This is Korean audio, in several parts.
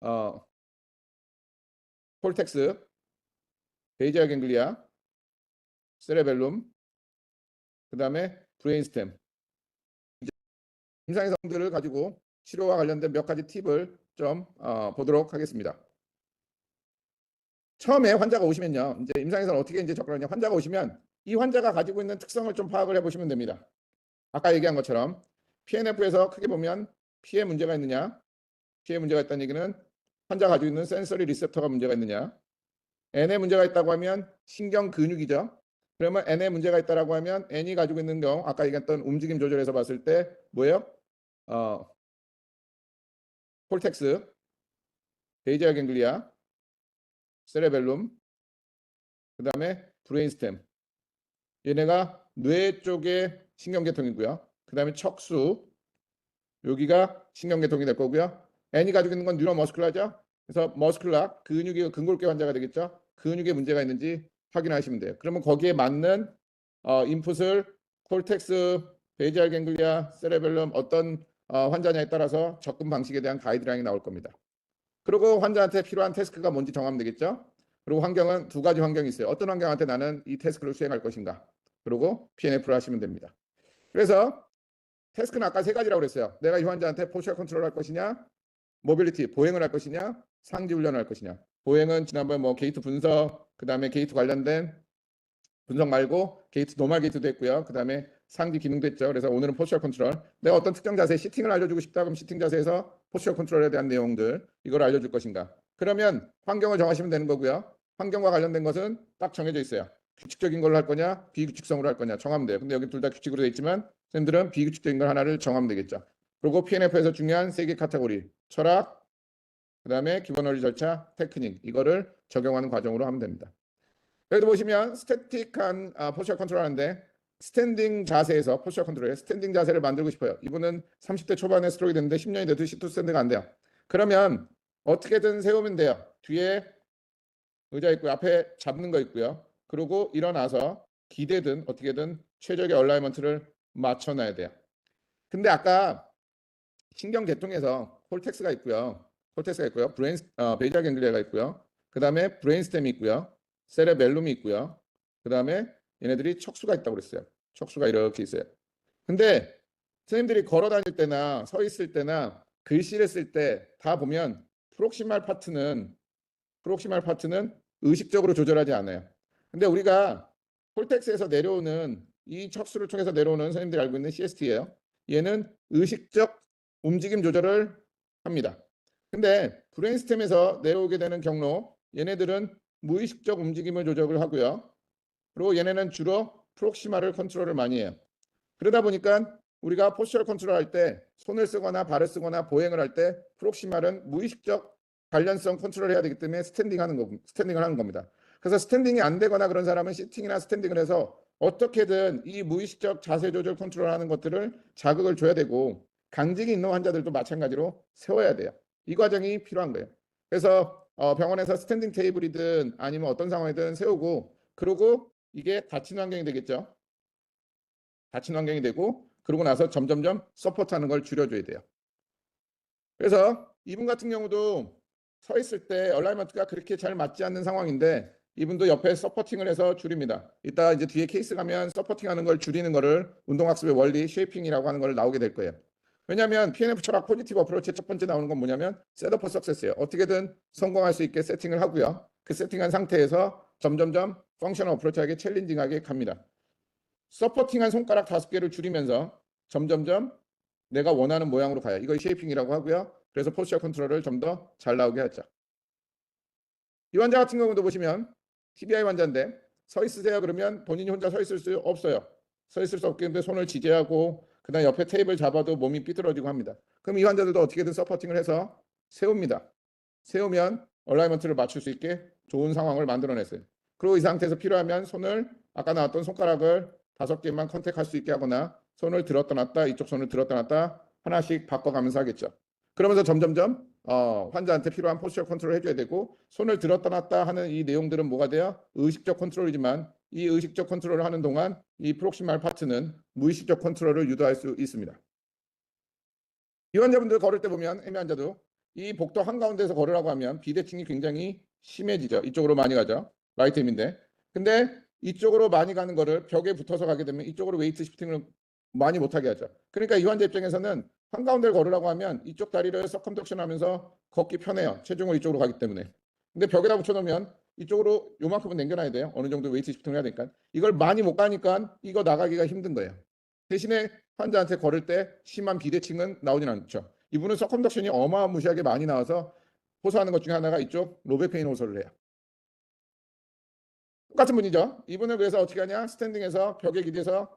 어, 콜텍스, 베이지알 갱글리아, 세레벨룸, 그다음에 브레인스템. 임상이성들을 가지고 치료와 관련된 몇 가지 팁을 좀 보도록 하겠습니다. 처음에 환자가 오시면요, 이제 임상에서는 어떻게 이제 접근하냐? 환자가 오시면 이 환자가 가지고 있는 특성을 좀 파악을 해보시면 됩니다. 아까 얘기한 것처럼 PNF에서 크게 보면 P에 문제가 있느냐, P에 문제가 있다는 얘기는 환자가 가지고 있는 센서리 리셉터가 문제가 있느냐, N에 문제가 있다고 하면 신경 근육이죠. 그러면 N에 문제가 있다라고 하면 N이 가지고 있는 경우 아까 얘기했던 움직임 조절에서 봤을 때 뭐예요? 콜텍스, 베이지알 갱글리아, 세레벨룸, 그 다음에 브레인스템. 얘네가 뇌 쪽의 신경계통이고요. 그 다음에 척수, 여기가 신경계통이 될 거고요. N이 가지고 있는 건 뉴로머스큘라죠. 그래서 머스큘라, 근육이 근골계 환자가 되겠죠. 근육에 문제가 있는지 확인하시면 돼요. 그러면 거기에 맞는 인풋을 콜텍스, 베이지알 갱글리아, 세레벨럼 어떤 환자냐에 따라서 접근 방식에 대한 가이드라인이 나올 겁니다. 그리고 환자한테 필요한 태스크가 뭔지 정하면 되겠죠. 그리고 환경은 두 가지 환경이 있어요. 어떤 환경한테 나는 이 태스크를 수행할 것인가. 그리고 PNF를 하시면 됩니다. 그래서 태스크는 아까 세 가지라고 그랬어요. 내가 이 환자한테 포스처 컨트롤 할 것이냐, 모빌리티, 보행을 할 것이냐, 상지 훈련을 할 것이냐. 보행은 지난번에 뭐 게이트 분석, 그 다음에 게이트 관련된 분석 말고 게이트 노멀 게이트도 했고요. 그 다음에 상지 기능도 했죠. 그래서 오늘은 포스처 컨트롤. 내가 어떤 특정 자세, 시팅을 알려주고 싶다 그럼 시팅 자세에서 포스처 컨트롤에 대한 내용들 이걸 알려줄 것인가. 그러면 환경을 정하시면 되는 거고요. 환경과 관련된 것은 딱 정해져 있어요. 규칙적인 걸로 할 거냐, 비규칙성으로 할 거냐 정하면 돼요. 근데 여기 둘 다 규칙으로 돼 있지만 선생님들은 비규칙적인 걸 하나를 정하면 되겠죠. 그리고 PNF에서 중요한 세 개 카테고리, 철학, 그 다음에 기본 원리 절차, 테크닉 이거를 적용하는 과정으로 하면 됩니다. 여기도 보시면 스태틱한 포스처 컨트롤 하는데 스탠딩 자세에서 포스처 컨트롤에 스탠딩 자세를 만들고 싶어요. 이분은 30대 초반에 스트로크 됐는데 10년이 돼도 시트 스탠드가 안 돼요. 그러면 어떻게든 세우면 돼요. 뒤에 의자 있고 앞에 잡는 거 있고요. 그리고 일어나서 기대든 어떻게든 최적의 얼라이먼트를 맞춰놔야 돼요. 근데 아까 신경계통에서 콜텍스가 있고요. 베이지알 갱글리아가 있고요. 그 다음에 브레인스템이 있고요. 세레벨룸이 있고요. 그 다음에 얘네들이 척수가 있다고 그랬어요. 척수가 이렇게 있어요. 근데 선생님들이 걸어 다닐 때나 서 있을 때나 글씨를 쓸 때 다 보면 프록시말 파트는 의식적으로 조절하지 않아요. 근데 우리가 콜텍스에서 내려오는 이 척수를 통해서 내려오는 선생님들이 알고 있는 CST예요. 얘는 의식적 움직임 조절을 합니다. 근데 브레인스템에서 내려오게 되는 경로 얘네들은 무의식적 움직임을 조절을 하고요. 그리고 얘네는 주로 프록시마를 컨트롤을 많이 해요. 그러다 보니까 우리가 포스처럴 컨트롤 할 때 손을 쓰거나 발을 쓰거나 보행을 할 때 프록시말은 무의식적 관련성 컨트롤을 해야 되기 때문에 스탠딩을 하는 겁니다. 그래서 스탠딩이 안 되거나 그런 사람은 시팅이나 스탠딩을 해서 어떻게든 이 무의식적 자세 조절 컨트롤하는 것들을 자극을 줘야 되고 강직이 있는 환자들도 마찬가지로 세워야 돼요. 이 과정이 필요한 거예요. 그래서 병원에서 스탠딩 테이블이든 아니면 어떤 상황이든 세우고 그리고 이게 닫힌 환경이 되겠죠. 닫힌 환경이 되고 그러고 나서 점점점 서포트하는 걸 줄여줘야 돼요. 그래서 이분 같은 경우도 서 있을 때 얼라이먼트가 그렇게 잘 맞지 않는 상황인데 이분도 옆에 서포팅을 해서 줄입니다. 이따 이제 뒤에 케이스 가면 서포팅하는 걸 줄이는 거를 운동학습의 원리 쉐이핑이라고 하는 걸 나오게 될 거예요. 왜냐하면 PNF 철학 포지티브 어프로치의 첫 번째 나오는 건 뭐냐면 셋업 포 석세스예요. 어떻게든 성공할 수 있게 세팅을 하고요. 그 세팅한 상태에서 점점점 펑셔널 어프로치하게 챌린징하게 갑니다. 서포팅한 손가락 5개를 줄이면서 점점점 내가 원하는 모양으로 가요. 이걸 쉐이핑이라고 하고요. 그래서 포스처 컨트롤을 좀 더 잘 나오게 하죠. 이 환자 같은 경우도 보시면 TBI 환자인데 서 있으세요 그러면 본인이 혼자 서 있을 수 없어요. 서 있을 수 없기 때문에 손을 지지하고 그다음 옆에 테이블 잡아도 몸이 삐뚤어지고 합니다. 그럼 이 환자들도 어떻게든 서포팅을 해서 세웁니다. 세우면 얼라이먼트를 맞출 수 있게 좋은 상황을 만들어냈어요. 그리고 이 상태에서 필요하면 손을 아까 나왔던 손가락을 5개만 컨택할 수 있게 하거나 손을 들었다 놨다 이쪽 손을 들었다 놨다 하나씩 바꿔가면서 하겠죠. 그러면서 점점점 환자한테 필요한 포스처 컨트롤 해줘야 되고 손을 들었다 놨다 하는 이 내용들은 뭐가 돼요? 의식적 컨트롤이지만 이 의식적 컨트롤을 하는 동안 이 프록시말 파트는 무의식적 컨트롤을 유도할 수 있습니다. 이 환자분들 걸을 때 보면 ME 환자도 이 복도 한가운데서 걸으라고 하면 비대칭이 굉장히 심해지죠. 이쪽으로 많이 가죠. 라이트 햄인데. 근데 이쪽으로 많이 가는 거를 벽에 붙어서 가게 되면 이쪽으로 웨이트 시프팅을 많이 못하게 하죠. 그러니까 이 환자 입장에서는 한가운데를 걸으라고 하면 이쪽 다리를 서컴덕션 하면서 걷기 편해요. 체중을 이쪽으로 가기 때문에. 근데 벽에다 붙여놓으면 이쪽으로 요만큼은 남겨놔야 돼요. 어느 정도 웨이트 시프팅을 해야 되니까. 이걸 많이 못 가니까 이거 나가기가 힘든 거예요. 대신에 환자한테 걸을 때 심한 비대칭은 나오진 않죠. 이분은 서컴덕션이 어마무시하게 많이 나와서 호소하는 것 중에 하나가 이쪽 로베페인 호소를 해요. 똑같은 분이죠. 이분을 위해서 어떻게 하냐? 스탠딩에서 벽에 기대서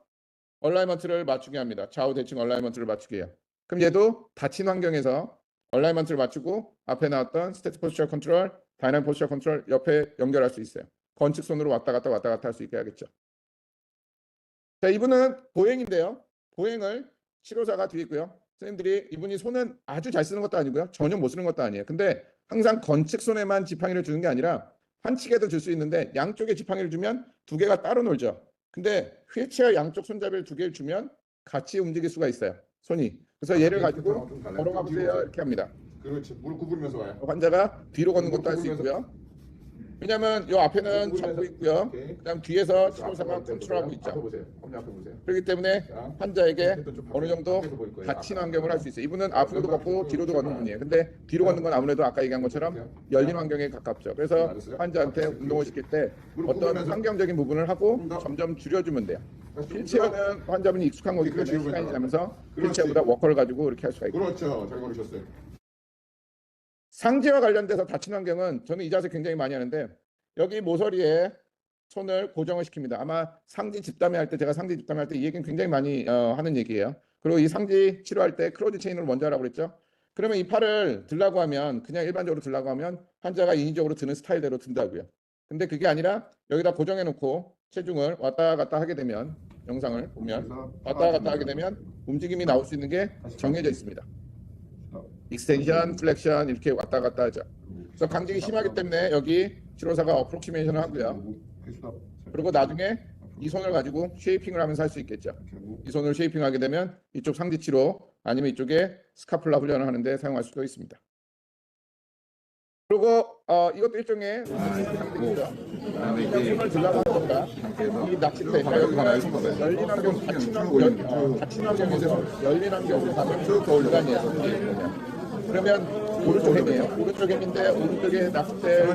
얼라이먼트를 맞추게 합니다. 좌우 대칭 얼라이먼트를 맞추게 해요. 그럼 얘도 닫힌 환경에서 얼라이먼트를 맞추고 앞에 나왔던 스태틱 포스처 컨트롤, 다이나믹 포스처 컨트롤 옆에 연결할 수 있어요. 건측선으로 왔다 갔다 할 수 있게 하겠죠. 자, 이분은 보행인데요. 보행을 치료사가 뒤에 있고요. 선생님들이 이분이 손은 아주 잘 쓰는 것도 아니고요. 전혀 못 쓰는 것도 아니에요. 근데 항상 건측손에만 지팡이를 주는 게 아니라 환측에도 줄 수 있는데 양쪽에 지팡이를 주면 두 개가 따로 놀죠. 근데 휠체어 양쪽 손잡이를 두 개를 주면 같이 움직일 수가 있어요. 손이. 그래서 얘를 가지고 걸어가 보세요. 이렇게 합니다. 그렇지. 무릎 구부리면서 와요. 환자가 뒤로 걷는 것도 할 수 있고요. 왜냐하면 이 앞에는 잡고 있고요. 그다음 뒤에서 치료사가 컨트롤하고 있죠. 그렇기 때문에 환자에게 어느 정도 닫힌 환경을 할 수 있어요. 이분은 앞으로도 걷고 뒤로도 걷는 분이에요. 근데 뒤로 걷는 건 아무래도 아까 얘기한 것처럼 열린 환경에 가깝죠. 그래서 환자한테 운동을 시킬 때 어떤 환경적인 부분을 하고 점점 줄여주면 돼요. 휠체어는 환자분이 익숙한 거기 때문에 시간이 지나면서 휠체어보다 워커를 가지고 이렇게 할 수가 있고. 그렇죠. 잘 걸으셨어요. 상지와 관련돼서 닫힌 환경은 저는 이 자세 굉장히 많이 하는데 여기 모서리에 손을 고정을 시킵니다. 아마 상지 집담회 할 때 제가 상지 집담회 할 때 이 얘기는 굉장히 많이 하는 얘기예요. 그리고 이 상지 치료할 때 크로즈 체인을 먼저 하라고 그랬죠. 그러면 이 팔을 들라고 하면 그냥 일반적으로 들라고 하면 환자가 인위적으로 드는 스타일대로 든다고요. 근데 그게 아니라 여기다 고정해 놓고 체중을 왔다 갔다 하게 되면 영상을 보면 왔다 갔다 하게 되면 움직임이 나올 수 있는 게 정해져 있습니다. 익스텐션, 플렉션 이렇게 왔다 갔다 하죠. 그래서 강직이 심하기 때문에 여기 치료사가 어프로키메이션을 하고요. 그리고 나중에 이 손을 가지고 쉐이핑을 하면서 할 수 있겠죠. 이 손을 쉐이핑하게 되면 이쪽 상지 치료 아니면 이쪽에 스카플라 훈련을 하는데 사용할 수도 있습니다. 그리고 이것도 일종의 상징이죠. 그냥 손을 들라고 하는 겁니다. 이 낚싯대 열린 환경, 닫힌 환경에서 열린 환경으로 가면 쭉 돌아다니에요. 그러면 오른쪽 햄이에요. 오른쪽 햄인데 오른쪽에 낚싯대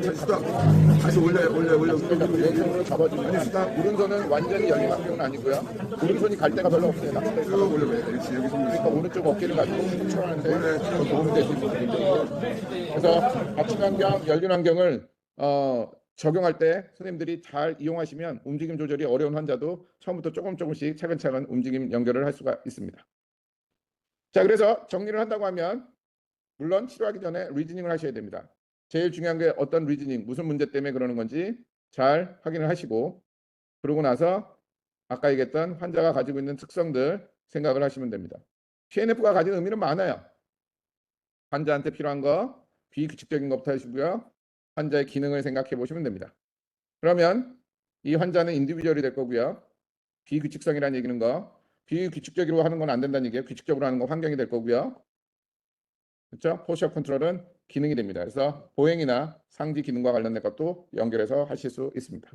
다시 올려. 왼손으로 잡아주면 오른손은 완전히 열린 환경은 아니고요. 오른손이 갈 데가 별로 없어요. 낚싯대 그러니까 오른쪽 어깨를 가지고 컨트롤하는데 도움이 될 수 있습니다. 그래서 닫힌 환경, 열린 환경을 적용할 때 선생님들이 잘 이용하시면 움직임 조절이 어려운 환자도 처음부터 조금씩 차근차근 움직임 연결을 할 수가 있습니다. 자, 그래서 정리를 한다고 하면 물론 치료하기 전에 리즈닝을 하셔야 됩니다. 제일 중요한 게 어떤 리즈닝, 무슨 문제 때문에 그러는 건지 잘 확인을 하시고 그러고 나서 아까 얘기했던 환자가 가지고 있는 특성들 생각을 하시면 됩니다. PNF가 가지는 의미는 많아요. 환자한테 필요한 거, 비규칙적인 것부터 하시고요. 환자의 기능을 생각해 보시면 됩니다. 그러면 이 환자는 인디비주얼이 될 거고요. 비규칙성이라는 얘기는 비규칙적으로 하는 건 안 된다는 얘기예요. 규칙적으로 하는 건 환경이 될 거고요. 그렇죠? 포스처 컨트롤은 기능이 됩니다. 그래서 보행이나 상지 기능과 관련된 것도 연결해서 하실 수 있습니다.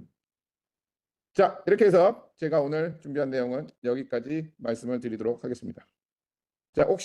자, 이렇게 해서 제가 오늘 준비한 내용은 여기까지 말씀을 드리도록 하겠습니다. 자, 혹시